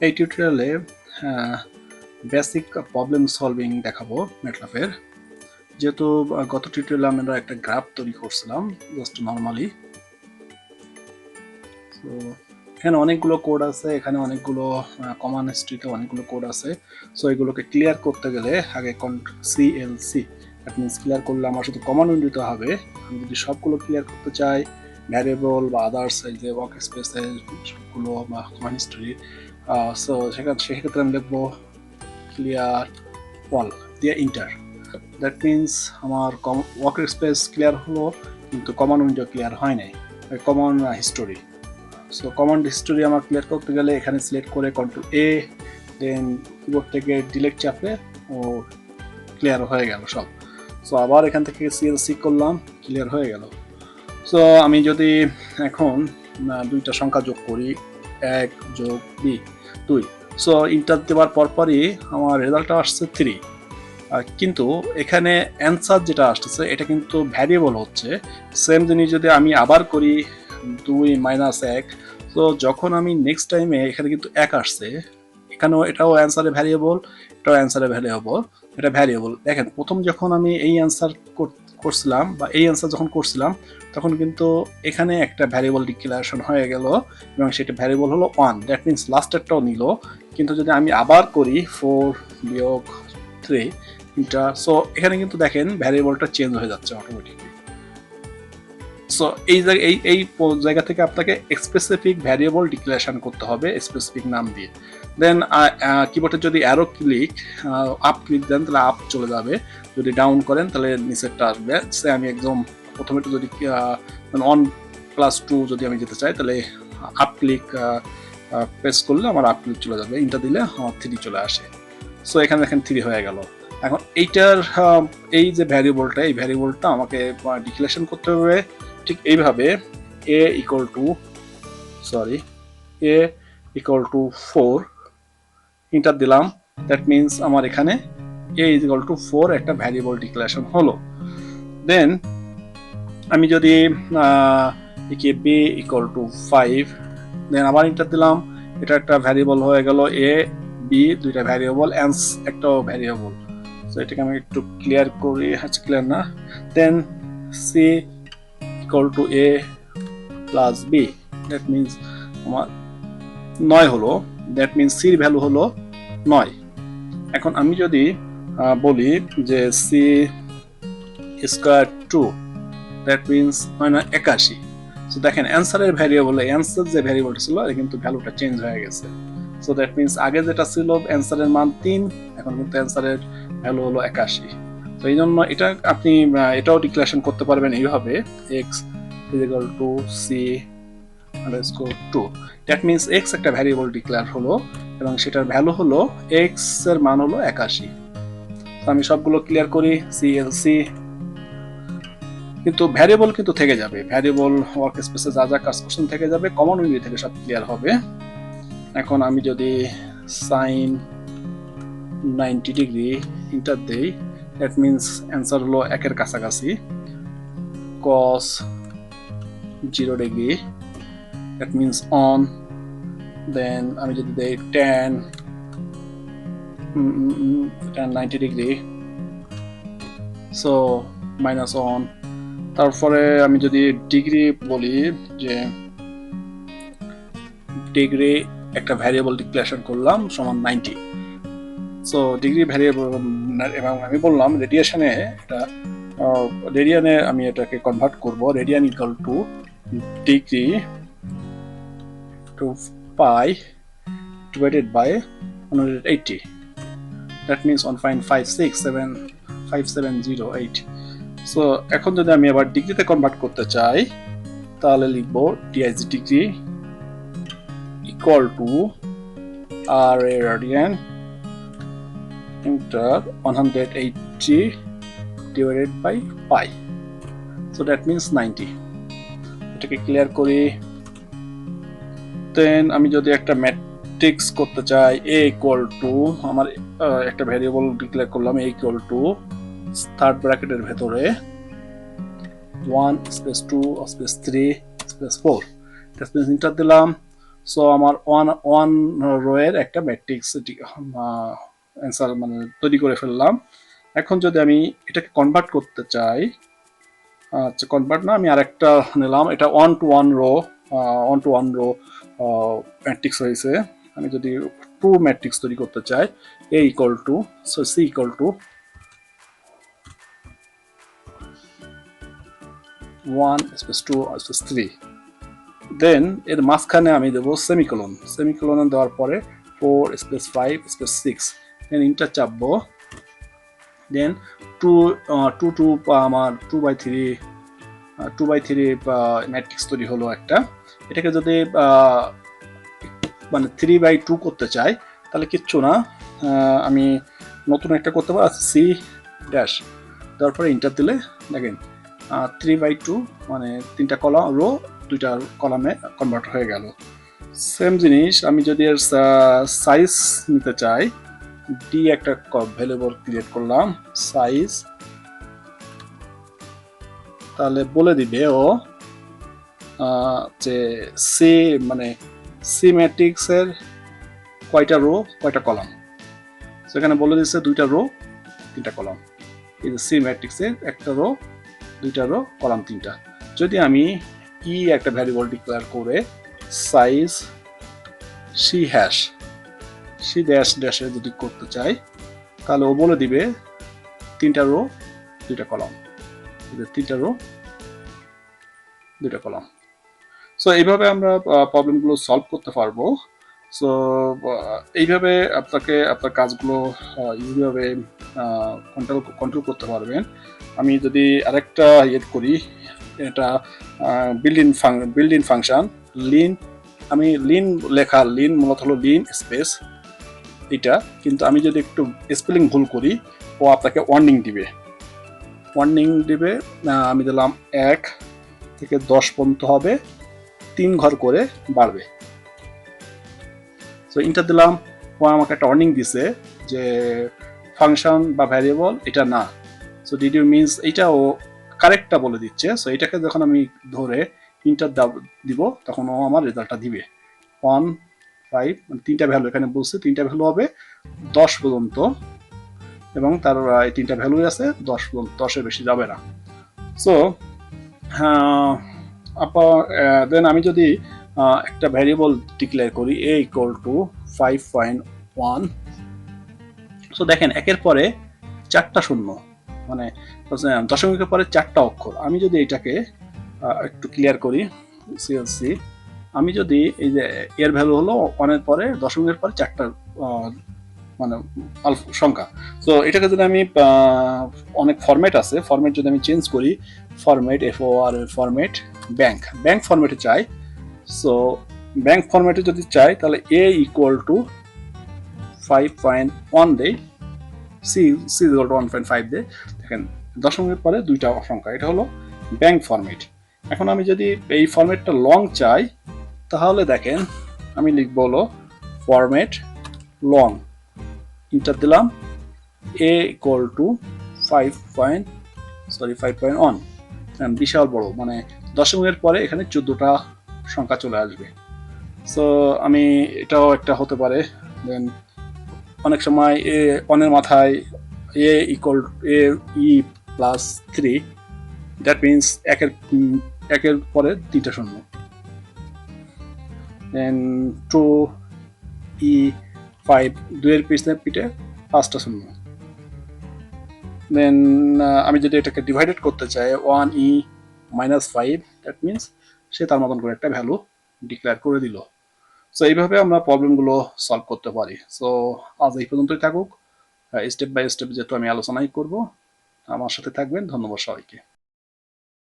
এই টিউটোরিয়ালে basic problem solving দেখাবো ম্যাটল্যাবের। যেহেতু গত টিউটোরিয়ালে আমরা একটা গ্রাফ তৈরি করছিলাম জাস্ট নর্মালি। তো এখানে অনেকগুলো কোড আছে, এখানে অনেকগুলো কমান হিস্ট্রিতে অনেকগুলো কোড আছে। সো এগুলোকে ক্লিয়ার করতে গেলে আগে CLC দ্যাট মিনস ক্লিয়ার করলে আমার শুধু কমান উইন্ডোতে হবে। আমি যদি সবগুলো ক্লিয়ার করতে চাই, ভ্যারিয়েবল বা আদার্স যে ওয়ার্ক স্পেসের সবগুলো বা কমান হিস্ট্রি, সো সেক্ষেত্রে আমি লিখবো ক্লিয়ার অল দিয়ে ইন্টার। দ্যাট মিনস আমার ওয়ার্ক স্পেস ক্লিয়ার হলো, কিন্তু কমন উইন্ডো ক্লিয়ার হয় নাই, common history. So common history আমার ক্লিয়ার করতে গেলে এখানে সিলেক্ট করে Ctrl+A, দেন কিবোর্ড থেকে ডিলিট চাপলে ও ক্লিয়ার হয়ে গেল সব। সো আবার এখান থেকে CLC করলাম, ক্লিয়ার হয়ে গেল। সো আমি যদি এখন দুইটা সংখ্যা যোগ করি, 1 যোগ b 2, সো ইন্টার দেওয়ার পরপরই আমার রেজাল্টটা আসছে 3। কিন্তু এখানে অ্যান্সার যেটা আসতেছে এটা কিন্তু ভ্যারিয়েবল হচ্ছে। সেম জিনিস যদি আমি আবার করি 2 - 1, তো যখন আমি নেক্সট টাইমে এখানে কিন্তু 1 আসছে, এখানেও এটাও অ্যান্সারে ভ্যারিয়েবল, এটাও অ্যান্সারে ভ্যারিয়েবল, এটা ভ্যারিয়েবল। দেখেন প্রথম যখন আমি এই অ্যান্সার করছিলাম বা এই অ্যান্সার যখন করছিলাম, তখন কিন্তু এখানে একটা ভ্যারিয়েবল ডিক্লারেশন হয়ে গেল এবং সেটা ভ্যারিয়েবল হলো 1। দ্যাট মিনস লাস্টেরটাও নিল। কিন্তু যদি আমি আবার করি 4 বিয়োগ 3 ইন্টার, সো এখানে কিন্তু দেখেন ভ্যারিয়েবলটা চেঞ্জ হয়ে যাচ্ছে অটোমেটিকলি। সো এই জায়গা থেকে আপনাকে স্পেসিফিক ভ্যারিয়েবল ডিক্লারেশন করতে হবে স্পেসিফিক নাম দিয়ে। দেন কিবোর্ডে যদি অ্যারো ক্লিক আপ ক্লিক দেন তাহলে আপ চলে যাবে, যদি ডাউন করেন তাহলে নিচেরটা আসবে। সে আমি একদম প্রথমে তো যদি 1+2 যদি আমি যেতে চাই তাহলে আপ ক্লিক প্রেস করলে আমার আপ ক্লিক চলে যাবে, ইন্টার দিলে আমার 3 চলে আসে। সো এখানে দেখেন 3 হয়ে গেল। এখন এইটার এই যে ভ্যারিয়েবলটা, এই ভ্যারিয়েবলটা আমাকে ডিক্লারেশন করতে হবে ঠিক এইভাবে। a ইকুয়াল টু 4 ইন্টার দিলাম। দ্যাট মিনস আমার এখানে a ইকুয়াল টু 4 একটা ভ্যারিয়েবল ডিক্লারেশন হলো। দেন আমি যদি একে b ইকুয়াল টু 5, দেন আবার ইন্টার দিলাম, এটা একটা ভ্যারিয়েবল হয়ে গেল। a b দুইটা ভ্যারিয়েবল, অ্যান্স একটাও ভ্যারিয়েবল। সো এটাকে আমি একটু ক্লিয়ার করি, আচ্ছা ক্লিয়ার না। দেন c equal to a plus b, that means আমার 9 হলো। দ্যাট মিনস সির ভ্যালু হলো 9। এখন আমি যদি বলি যে c square 2, that means 81। So দেখেন অ্যান্সারের ভ্যারিয়েবল, অ্যান্সার যে ভ্যারিয়েবলটা ছিল কিন্তু ভ্যালুটা চেঞ্জ হয়ে গেছে। সো দ্যাট মিনস আগে যেটা ছিল অ্যান্সারের মান 3, এখন কিন্তু অ্যান্সারের ভ্যালু হলো 81। তো এই জন্য এটা আপনি এটাও ডিক্লারেশন করতে পারবেন এইভাবে, x equal to c underscore 2। That means x একটা ভ্যারিয়েবল ডিক্লেয়ার হলো এবং সেটার ভ্যালু হলো x এর মান হলো 81। তো আমি সবগুলো ক্লিয়ার করি CLC, কিন্তু ভ্যারিয়েবল কিন্তু থেকে যাবে, ভ্যারিয়েবল ওয়ার্ক স্পেসে যা যা কাজ করছেন থেকে যাবে, কমন উইন্ডো থেকে সব ক্লিয়ার হবে। এখন আমি যদি সাইন 90 ডিগ্রি ইন্টার দেই, দ্যাট মিনস অ্যান্সার হলো 1 এর কাছাকাছি। কস 0 ডিগ্রি, দ্যাট মিনস অন। দেন আমি যদি দেই 10 90 ডিগ্রি, সো মাইনাস অন। তারপরে আমি যদি ডিগ্রি বলি, যে ডিগ্রি একটা ভ্যারিয়েবল ডিক্লারেশন করলাম সমান 90। সো ডিগ্রি ভ্যারিয়েবল, এবং আমি বললাম রেডিয়েশনে, এটা রেডিয়ানে আমি এটাকে কনভার্ট করব। Radian equal to degree to pi divided by 180, that means 1.567570 so এখন যদি আমি আবার ডিগ্রিতে কনভার্ট করতে চাই তাহলে লিখবো DIG ডিগ্রি ইকুয়াল টু আর এ radian into 180 divided by pi, so that means 90। এটাকে ক্লিয়ার করি। দেন আমি যদি একটা ম্যাট্রিক্স করতে চাই, a ইকুয়াল টু, আমার একটা ভ্যারিয়েবল ডিক্লেয়ার করলাম a ইকুয়াল টু থার্ড ব্র্যাকেটের ভেতরে 1 space 2 space 3 space 4, that means inter দিলাম। সো আমার ওয়ান ওয়ান রো এর একটা ম্যাট্রিক্স অ্যান্সার মানে তৈরি করে ফেললাম। এখন যদি আমি এটাকে কনভার্ট করতে চাই, আচ্ছা কনভার্ট না, আমি আরেকটা নিলাম, এটা one two one row matrix হয়েছে। আমি যদি টু ম্যাট্রিক্স তৈরি করতে চাই, A equal to, so C equal to 1 space 2 space 3, then এর মাঝখানে আমি দেবো সেমিকোলন, সেমিকোলন দেওয়ার পরে 4 স্পেস 5 স্পেস 6, দেন ইন্টার চাপবো, দেন টু টু টু আমার 2/3 2/3 ম্যাট্রিক্স তৈরি হলো একটা। এটাকে যদি মানে 3/2 করতে চাই তাহলে কিচ্ছু না, আমি নতুন একটা করতে পারি, সি ড্যাশ, তারপরে ইন্টার দিলে দেখেন 3/2 মানে 3টা কলাম রো 2টা কলামে কনভার্ট হয়ে গেল। সেম জিনিস আমি যদি এর সাইজ নিতে চাই, ডি একটা ভ্যারিয়েবল ক্রিয়েট করলাম সাইজ, তাহলে বলে দিবে ও যে সি মানে সি ম্যাট্রিক্সের কয়টা রো কয়টা কলাম, সেখানে বলে দিচ্ছে 2টা রো 3টা কলাম। এই যে সি ম্যাট্রিক্সের একটা রো 2টা রো কলাম 3টা। যদি আমি ই একটা ভ্যারিয়েবল ডিক্লেয়ার করে size C hash C dash ড্যাশে যদি করতে চাই, তাহলে ও বলে দিবে 3টা রো 2টা কলাম, 3টা রো 2টা কলাম। সো এইভাবে আমরা প্রবলেমগুলো সলভ করতে পারবো। সো এইভাবে আপনাকে আপনার কাজগুলো ইজিভাবে কন্ট্রোল করতে পারবেন। আমি যদি আরেকটা ইয়ে করি, এটা বিল্ড ইন ফাংশন লিন, আমি লিন লেখা, লিন মূলত হলো লিন স্পেস এটা, কিন্তু আমি যদি একটু স্পেলিং ভুল করি ও আপনাকে ওয়ার্নিং দিবে। আমি দিলাম 1 থেকে 10 পর্যন্ত হবে, 3 ঘর করে বাড়বে। সো ইন্টার দিলাম, ও আমাকে একটা ওয়ার্নিং দিছে যে ফাংশন বা ভ্যারিয়েবল এটা না। সো ডিড ইউ মিনস এইটা ও কারেক্টটা বলে দিচ্ছে। সো এটাকে যখন আমি ধরে ইন্টার দিব তখন ও আমার রেজাল্টটা দিবে 1 5, মানে 3টা ভ্যালু এখানে বলছে, 3টা ভ্যালু হবে 10 পর্যন্ত, এবং তার এই 3টা ভ্যালু আছে 10 পর্যন্ত, 10-এর বেশি যাবে না। সো দেন আমি যদি একটা ভ্যারিয়েবল ডিক্লেয়ার করি a ইকুয়াল টু 5.1, সো দেখেন একের পরে 4টা শূন্য, মানে দশমিকের পরে 4টা অক্ষর। আমি যদি এটাকে একটু ক্লিয়ার করি সিএলসি, আমি যদি এই যে এর ভ্যালু হলো 1-এর পরে দশমিকের পরে 4টা মানে সংখ্যা। সো এটাকে যদি আমি অনেক ফরম্যাট আছে, ফরম্যাট যদি আমি চেঞ্জ করি, ফরম্যাট FOR ফরম্যাট ব্যাংক ফরম্যাটে চাই। সো ব্যাংক ফরম্যাটে যদি চাই তাহলে a ইকুয়াল টু 5.1 দেই, সি ইকুয়াল টু 1.5 দেই। দেখেন দশমিকের পরে 2টা সংখ্যা, এটা হলো ব্যাংক ফরম্যাট। এখন আমি যদি এই ফরম্যাটটা লং চাই, তাহলে দেখেন আমি লিখবো হলো ফরম্যাট লং, ইন্টার দিলাম, a ইকুয়াল টু 5.1, বিশাল বড়, মানে দশমিকের পরে এখানে 14টা সংখ্যা চলে আসবে। সো আমি এটাও একটা হতে পারে। দেন অনেক সময় এ অনের মাথায় এ ইকুয়াল এ ই প্লাস 3, দ্যাট মিনস একের পরে 3টা শূন্য, দেন 2 ই 5, 2-এর পিঠে 5টা শূন্য। দেন আমি যদি এটাকে ডিভাইডেড করতে চাই 1e -5, দ্যাট মিনস সে তার মতন করে একটা ভ্যালু ডিক্লেয়ার করে দিল। সো এইভাবে আমরা প্রবলেমগুলো সলভ করতে পারি। সো আজ এই পর্যন্তই থাকুক, স্টেপ বাই স্টেপ যেহেতু আমি আলোচনাই করব, আমার সাথে থাকবেন। ধন্যবাদ সবাইকে।